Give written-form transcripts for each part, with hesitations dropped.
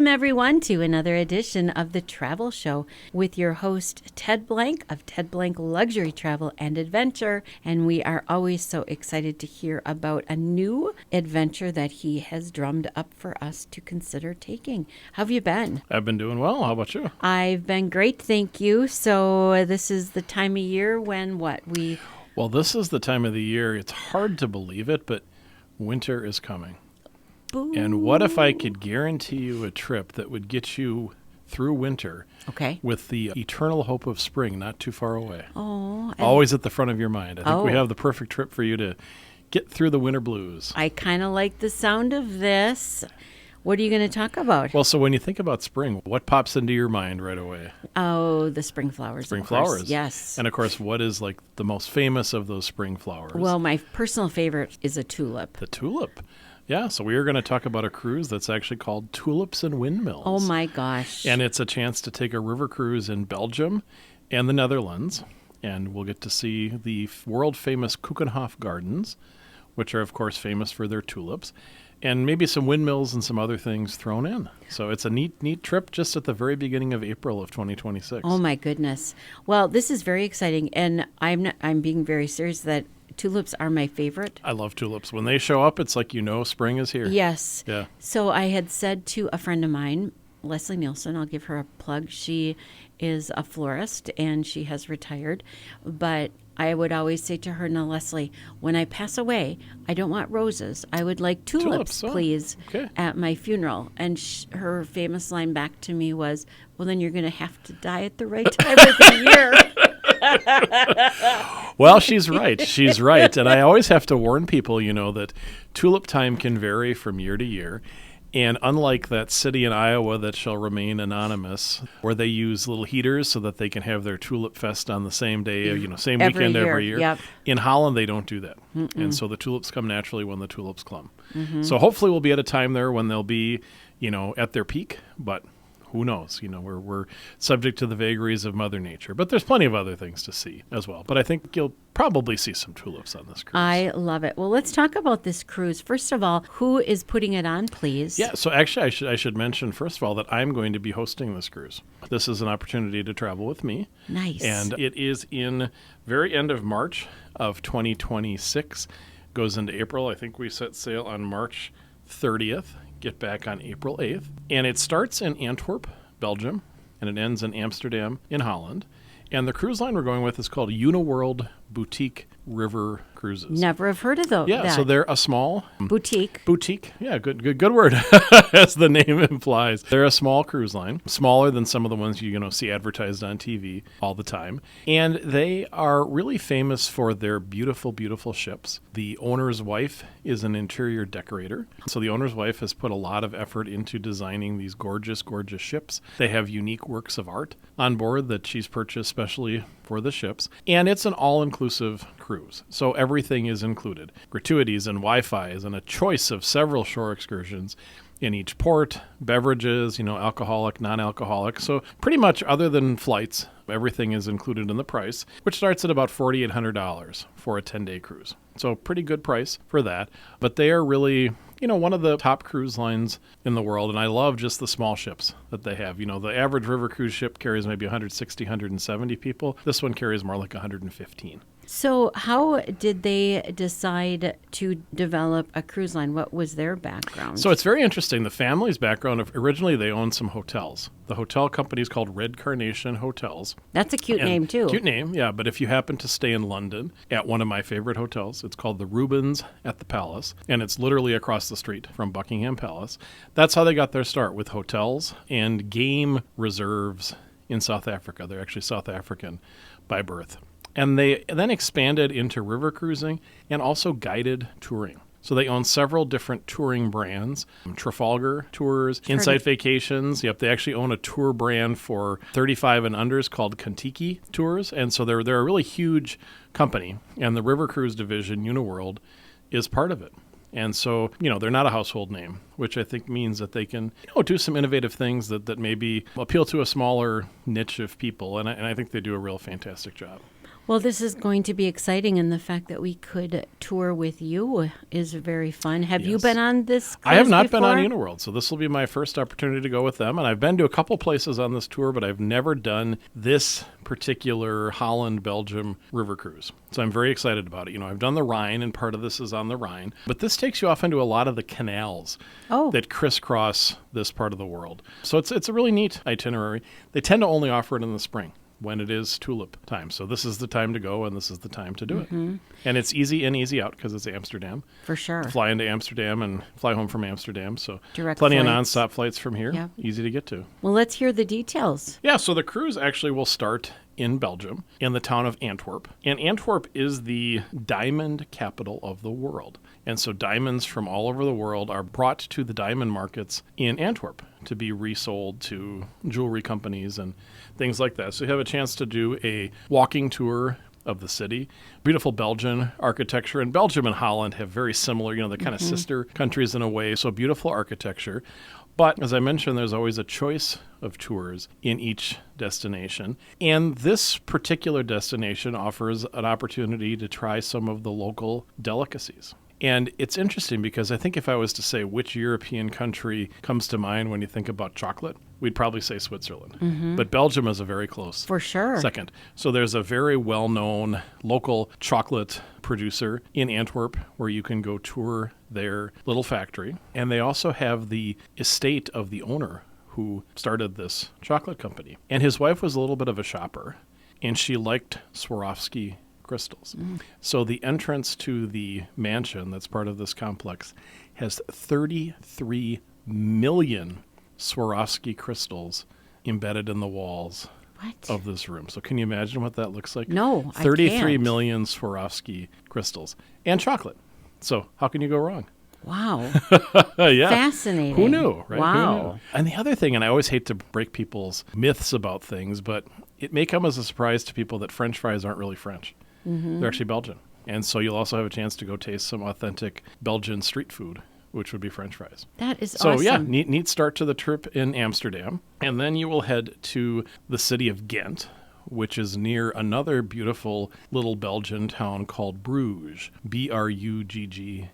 Welcome, everyone, to another edition of The Travel Show with your host, Ted Blank of Ted Blank Luxury Travel and Adventure. And we are always so excited to hear about a new adventure that he has drummed up for us to consider taking. How have you been? I've been doing well. How about you? I've been great, thank you. So this is the time of year when Well, this is the time of the year. It's hard to believe it, but winter is coming. Boo. And what if I could guarantee you a trip that would get you through winter with the eternal hope of spring not too far away? Always at the front of your mind. I think we have the perfect trip for you to get through the winter blues. I kind of like the sound of this. What are you going to talk about? Well, so when you think about spring, what pops into your mind right away? Oh, the spring flowers. Spring flowers. Yes. And of course, what is like the most famous of those spring flowers? Well, my personal favorite is a tulip. The tulip. Yeah, so we are going to talk about a cruise that's actually called Tulips and Windmills. Oh, my gosh. And it's a chance to take a river cruise in Belgium and the Netherlands. And we'll get to see the world-famous Keukenhof Gardens, which are, of course, famous for their tulips, and maybe some windmills and some other things thrown in. So it's a neat trip just at the very beginning of April of 2026. Oh, my goodness. Well, this is very exciting, and I'm being very serious that tulips are my favorite. I love tulips. When they show up, it's like spring is here. Yes. Yeah. So I had said to a friend of mine, Leslie Nielsen, I'll give her a plug. She is a florist and she has retired. But I would always say to her, "Now, Leslie, when I pass away, I don't want roses. I would like tulips, please, at my funeral." And her famous line back to me was, "Well, then you're going to have to die at the right time of the year." Well, she's right. She's right. And I always have to warn people, that tulip time can vary from year to year. And unlike that city in Iowa that shall remain anonymous, where they use little heaters so that they can have their tulip fest on the same day, same weekend every year. Yep. In Holland, they don't do that. And so the tulips come naturally when the tulips come. So hopefully we'll be at a time there when they'll be, at their peak, but who knows? We're subject to the vagaries of Mother Nature. But there's plenty of other things to see as well. But I think you'll probably see some tulips on this cruise. I love it. Well, let's talk about this cruise. First of all, who is putting it on, please? Yeah, so actually I should mention, first of all, that I'm going to be hosting this cruise. This is an opportunity to travel with me. Nice. And it is in very end of March of 2026. Goes into April. I think we set sail on March 30th. Get back on April 8th. And it starts in Antwerp, Belgium, and it ends in Amsterdam in Holland. And the cruise line we're going with is called Uniworld Boutique River Cruises. Never have heard of those. Yeah, so they're a small boutique. Yeah, good word, as the name implies. They're a small cruise line, smaller than some of the ones you see advertised on TV all the time. And they are really famous for their beautiful, beautiful ships. The owner's wife is an interior decorator. So the owner's wife has put a lot of effort into designing these gorgeous, gorgeous ships. They have unique works of art on board that she's purchased specially for the ships. And it's an all-inclusive cruise. So everything is included. Gratuities and Wi-Fi's and a choice of several shore excursions in each port, beverages, alcoholic, non-alcoholic. So pretty much other than flights, everything is included in the price, which starts at about $4,800 for a 10-day cruise. So pretty good price for that. But they are really one of the top cruise lines in the world, and I love just the small ships that they have. The average river cruise ship carries maybe 160, 170 people. This one carries more like 115. So how did they decide to develop a cruise line? What was their background? So it's very interesting. The family's background, originally they owned some hotels. The hotel company is called Red Carnation Hotels. That's a cute name, too. Cute name, yeah. But if you happen to stay in London at one of my favorite hotels, it's called the Rubens at the Palace, and it's literally across the street from Buckingham Palace. That's how they got their start, with hotels and game reserves in South Africa. They're actually South African by birth. And they then expanded into river cruising and also guided touring. So they own several different touring brands, Trafalgar Tours, Insight Vacations. Yep, they actually own a tour brand for 35 and unders called Contiki Tours. And so they're a really huge company. And the river cruise division, Uniworld, is part of it. And so, they're not a household name, which I think means that they can, do some innovative things that maybe appeal to a smaller niche of people. And I think they do a real fantastic job. Well, this is going to be exciting, and the fact that we could tour with you is very fun. Have you Yes. been on this cruise I have not been before? on Uniworld, so this will be my first opportunity to go with them. And I've been to a couple places on this tour, but I've never done this particular Holland, Belgium river cruise. So I'm very excited about it. I've done the Rhine, and part of this is on the Rhine. But this takes you off into a lot of the canals that crisscross this part of the world. So it's a really neat itinerary. They tend to only offer it in the spring, when it is tulip time. So this is the time to go, and this is the time to do it. And it's easy in, easy out because it's Amsterdam. For sure. Fly into Amsterdam and fly home from Amsterdam. So Direct plenty of flights. nonstop flights from here. Yeah. Easy to get to. Well, let's hear the details. Yeah, so the cruise actually will start in Belgium, in the town of Antwerp. And Antwerp is the diamond capital of the world. And so diamonds from all over the world are brought to the diamond markets in Antwerp to be resold to jewelry companies and things like that. So you have a chance to do a walking tour of the city. Beautiful Belgian architecture. And Belgium and Holland have very similar, they're kind of sister countries in a way. So beautiful architecture. But as I mentioned, there's always a choice of tours in each destination. And this particular destination offers an opportunity to try some of the local delicacies. And it's interesting because I think if I was to say which European country comes to mind when you think about chocolate, we'd probably say Switzerland. But Belgium is a very close For sure. second. So there's a very well-known local chocolate producer in Antwerp where you can go tour their little factory. And they also have the estate of the owner who started this chocolate company. And his wife was a little bit of a shopper, and she liked Swarovski crystals. So the entrance to the mansion that's part of this complex has 33 million Swarovski crystals embedded in the walls of this room. So can you imagine what that looks like? No, I 33 can't. million Swarovski crystals and chocolate. So how can you go wrong? Wow. Yeah. Fascinating. Who knew, right? Wow. Who knew? And the other thing, and I always hate to break people's myths about things, but it may come as a surprise to people that French fries aren't really French. They're actually Belgian. And so you'll also have a chance to go taste some authentic Belgian street food, which would be French fries. That is So awesome. yeah, neat start to the trip in Amsterdam. And then you will head to the city of Ghent, which is near another beautiful little Belgian town called Bruges, Brugge.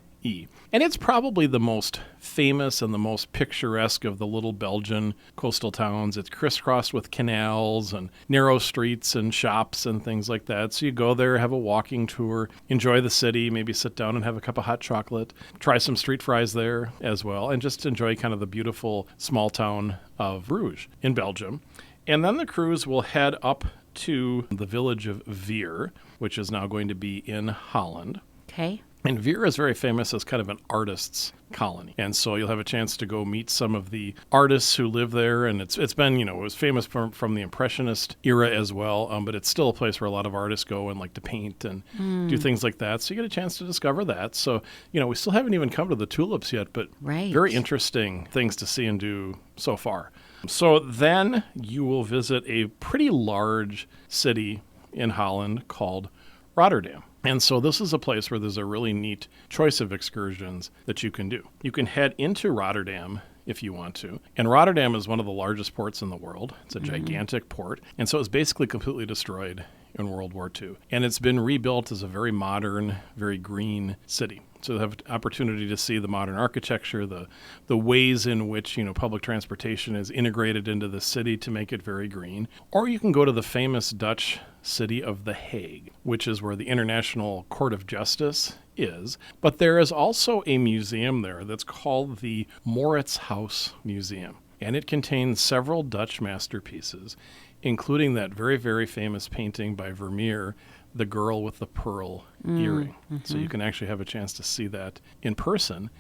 And it's probably the most famous and the most picturesque of the little Belgian coastal towns. It's crisscrossed with canals and narrow streets and shops and things like that. So you go there, have a walking tour, enjoy the city, maybe sit down and have a cup of hot chocolate, try some street fries there as well, and just enjoy kind of the beautiful small town of Bruges in Belgium. And then the cruise will head up to the village of Veer, which is now going to be in Holland. Okay. And Veer is very famous as kind of an artist's colony. And so you'll have a chance to go meet some of the artists who live there. And it's been, it was famous from the Impressionist era as well. But it's still a place where a lot of artists go and like to paint and do things like that. So you get a chance to discover that. So, we still haven't even come to the tulips yet, but very interesting things to see and do so far. So then you will visit a pretty large city in Holland called Rotterdam. And so this is a place where there's a really neat choice of excursions that you can do. You can head into Rotterdam if you want to. And Rotterdam is one of the largest ports in the world. It's a gigantic port. And so it's basically completely destroyed in World War II. And it's been rebuilt as a very modern, very green city. So you have opportunity to see the modern architecture, the ways in which, public transportation is integrated into the city to make it very green. Or you can go to the famous Dutch city of The Hague, which is where the International Court of Justice is. But there is also a museum there that's called the Maurits House Museum. And it contains several Dutch masterpieces, including that very, very famous painting by Vermeer, The Girl with the Pearl Earring. So you can actually have a chance to see that in person.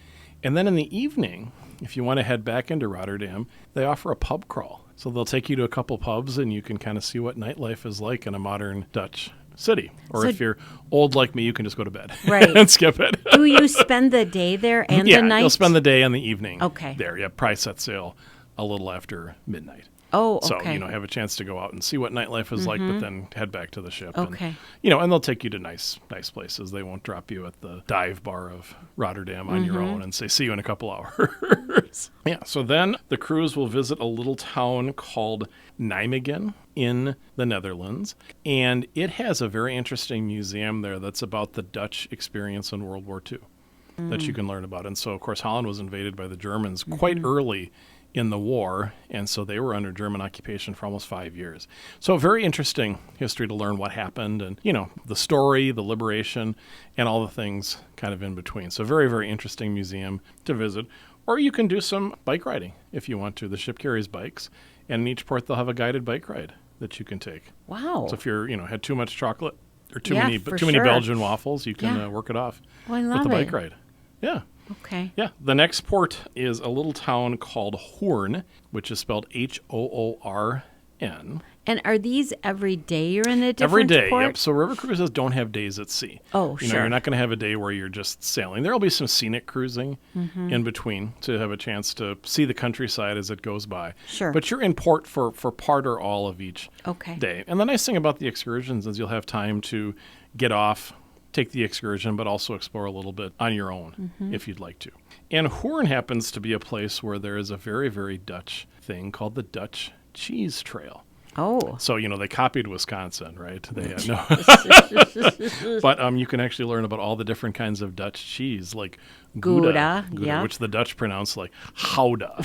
And then in the evening, if you want to head back into Rotterdam, they offer a pub crawl. So they'll take you to a couple pubs and you can kind of see what nightlife is like in a modern Dutch city. Or So- if you're old like me, you can just go to bed Right. and skip it. Do you spend the day there and Yeah, the night? you'll spend the day and the evening Okay. there. Yeah, price set sail a little after midnight. Oh, So, okay. have a chance to go out and see what nightlife is like, but then head back to the ship. Okay. And they'll take you to nice places. They won't drop you at the dive bar of Rotterdam on your own and say, see you in a couple hours. Yeah. So then the cruise will visit a little town called Nijmegen in the Netherlands. And it has a very interesting museum there that's about the Dutch experience in World War II that you can learn about. And so, of course, Holland was invaded by the Germans quite early in the war, and so they were under German occupation for almost 5 years. So a very interesting history to learn what happened and, the story, the liberation, and all the things kind of in between. So very, very interesting museum to visit. Or you can do some bike riding if you want to. The ship carries bikes, and in each port they'll have a guided bike ride that you can take. Wow. So if you're, had too much chocolate or too Yeah, many for many sure. Belgian waffles, you can Yeah. work it off Well, I with love the bike it. ride. Yeah. Okay. Yeah. The next port is a little town called Hoorn, which is spelled Hoorn. And are these every day you're in a different Every day. port? Yep. So river cruises don't have days at sea. Oh, You're sure. not going to have a day where you're just sailing. There'll be some scenic cruising in between to have a chance to see the countryside as it goes by. Sure. But you're in port for part or all of each Okay. day. And the nice thing about the excursions is you'll have time to get off, take the excursion, but also explore a little bit on your own if you'd like to. And Hoorn happens to be a place where there is a very, very Dutch thing called the Dutch Cheese Trail. Oh. So, they copied Wisconsin, right? They no. But you can actually learn about all the different kinds of Dutch cheese, like Gouda, yeah. which the Dutch pronounce like Gouda.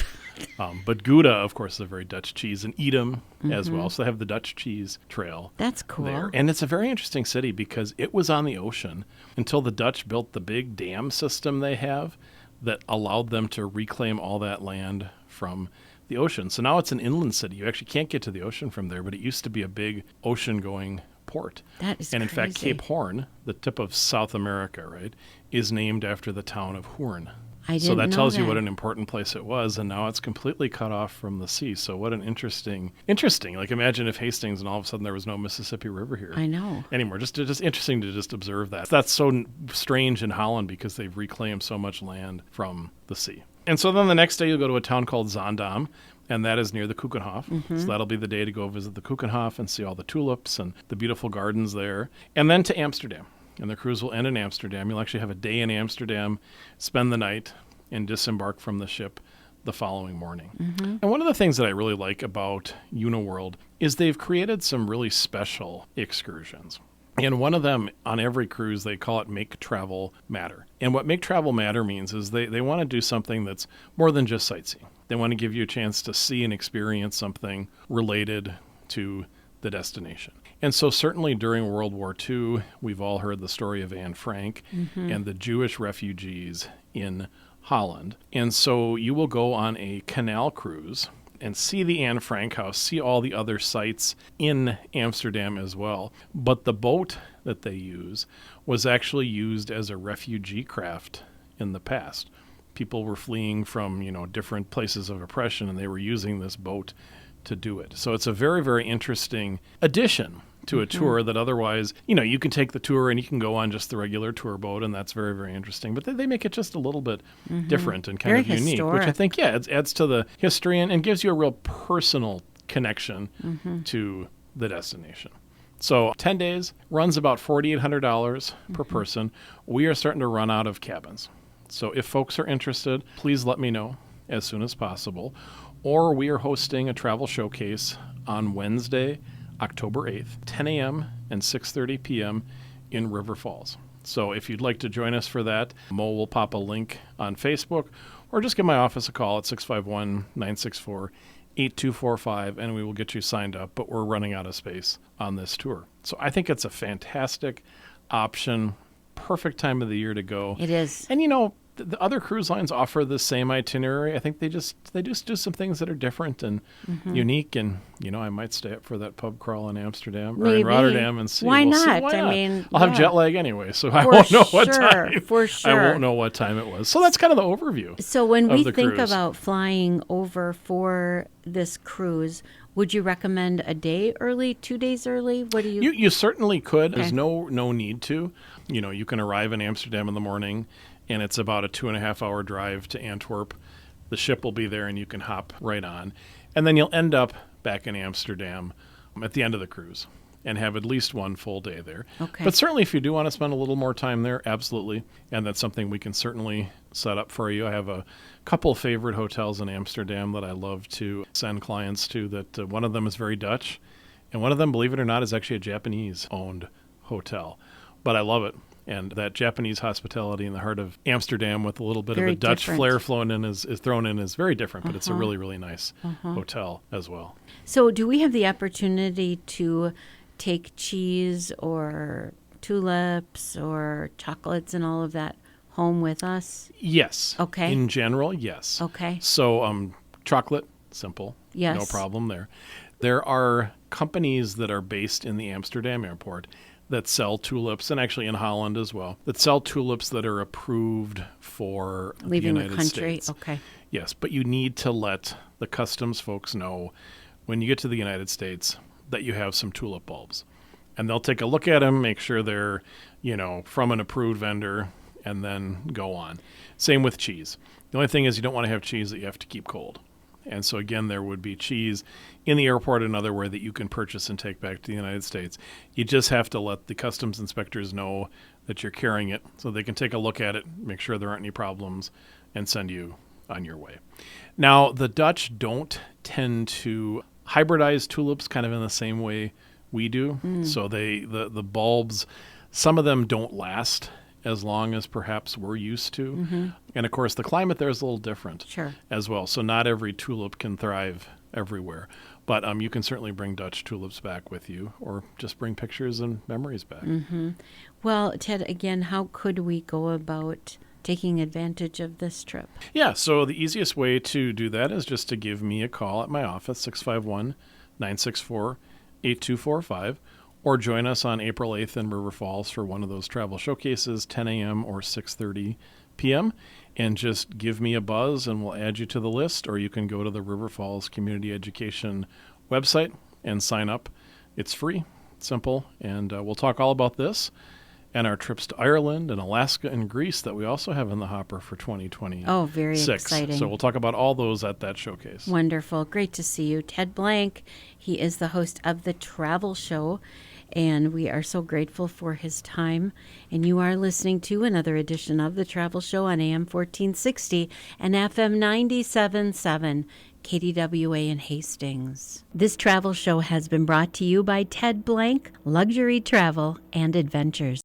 But Gouda, of course, is a very Dutch cheese, and Edam as well. So they have the Dutch Cheese Trail. That's cool. There. And it's a very interesting city because it was on the ocean until the Dutch built the big dam system they have that allowed them to reclaim all that land from the ocean. So now it's an inland city. You actually can't get to the ocean from there, but it used to be a big ocean-going port. That is And in crazy. fact, Cape Horn, the tip of South America, right, is named after the town of Hoorn. I didn't So that know tells you that. what an important place it was, and now it's completely cut off from the sea. So what an interesting. Like imagine if Hastings and all of a sudden there was no Mississippi River here I know. anymore. Just interesting to just observe that. That's so strange in Holland because they've reclaimed so much land from the sea. And so then the next day you'll go to a town called Zaandam, and that is near the Keukenhof. So that'll be the day to go visit the Keukenhof and see all the tulips and the beautiful gardens there. And then to Amsterdam. And the cruise will end in Amsterdam. You'll actually have a day in Amsterdam, spend the night, and disembark from the ship the following morning. And one of the things that I really like about Uniworld is they've created some really special excursions. And one of them on every cruise, they call it Make Travel Matter. And what Make Travel Matter means is they want to do something that's more than just sightseeing. They want to give you a chance to see and experience something related to the destination. And so certainly during World War II, we've all heard the story of Anne Frank and the Jewish refugees in Holland. And so you will go on a canal cruise and see the Anne Frank house, see all the other sites in Amsterdam as well. But the boat that they use was actually used as a refugee craft in the past. People were fleeing from, different places of oppression, and they were using this boat to do it. So it's a very, very interesting addition to a tour that otherwise, you can take the tour and you can go on just the regular tour boat, and that's very, very interesting. But they make it just a little bit different and kind Very of unique, historic. which I think, it adds to the history and gives you a real personal connection to the destination. So 10 days, runs about $4,800 per person. We are starting to run out of cabins. So if folks are interested, please let me know as soon as possible. Or we are hosting a travel showcase on Wednesday, October 8th, 10 a.m. and 6:30 p.m. in River Falls. So if you'd like to join us for that, Mo will pop a link on Facebook, or just give my office a call at 651-964-8245, and we will get you signed up. But we're running out of space on this tour. So I think it's a fantastic option, perfect time of the year to go. It is. And the other cruise lines offer the same itinerary. I think they just do some things that are different and unique. And I might stay up for that pub crawl in Amsterdam or Maybe. in Rotterdam and see. Why We'll see. not? Why I not? mean, I'll have yeah. jet lag anyway, so I For won't know what sure, time. for I sure. won't know what time it was. So that's kind of the overview. So when of we the think cruise. about flying over for this cruise, would you recommend a day early, 2 days early? What do you? You certainly could. Okay. There's no need to. You can arrive in Amsterdam in the morning, and it's about a 2.5-hour drive to Antwerp. The ship will be there and you can hop right on. And then you'll end up back in Amsterdam at the end of the cruise and have at least one full day there. Okay. But certainly if you do want to spend a little more time there, absolutely. And that's something we can certainly set up for you. I have a couple favorite hotels in Amsterdam that I love to send clients to, that one of them is very Dutch, and one of them, believe it or not, is actually a Japanese-owned hotel. But I love it. And that Japanese hospitality in the heart of Amsterdam with a little bit Very of a Dutch different. flair is thrown in is very different, but it's a really, really nice hotel as well. So do we have the opportunity to take cheese or tulips or chocolates and all of that home with us? Yes. Okay. In general, yes. Okay. So chocolate, simple. Yes. No problem there. There are companies that are based in the Amsterdam airport that sell tulips, and actually in Holland as well, that sell tulips that are approved for Leaving the the United country. States. Okay. Yes, but you need to let the customs folks know when you get to the United States that you have some tulip bulbs. And they'll take a look at them, make sure they're, from an approved vendor, and then go on. Same with cheese. The only thing is you don't want to have cheese that you have to keep cold. And so, again, there would be cheese in the airport and other where that you can purchase and take back to the United States. You just have to let the customs inspectors know that you're carrying it so they can take a look at it, make sure there aren't any problems, and send you on your way. Now, the Dutch don't tend to hybridize tulips kind of in the same way we do. So the bulbs, some of them don't last as long as perhaps we're used to. And of course, the climate there is a little different as well. So not every tulip can thrive everywhere. But you can certainly bring Dutch tulips back with you, or just bring pictures and memories back. Well, Ted, again, how could we go about taking advantage of this trip? Yeah, so the easiest way to do that is just to give me a call at my office, 651-964-8245. Or join us on April 8th in River Falls for one of those travel showcases, 10 a.m. or 6:30 p.m. And just give me a buzz and we'll add you to the list. Or you can go to the River Falls Community Education website and sign up. It's free, simple, and we'll talk all about this and our trips to Ireland and Alaska and Greece that we also have in the hopper for 2026. Oh, very exciting. So we'll talk about all those at that showcase. Wonderful. Great to see you. Ted Blank, he is the host of The Travel Show, and we are so grateful for his time. And you are listening to another edition of The Travel Show on AM 1460 and FM 97.7. KDWA in Hastings. This travel show has been brought to you by Ted Blank, Luxury Travel and Adventures.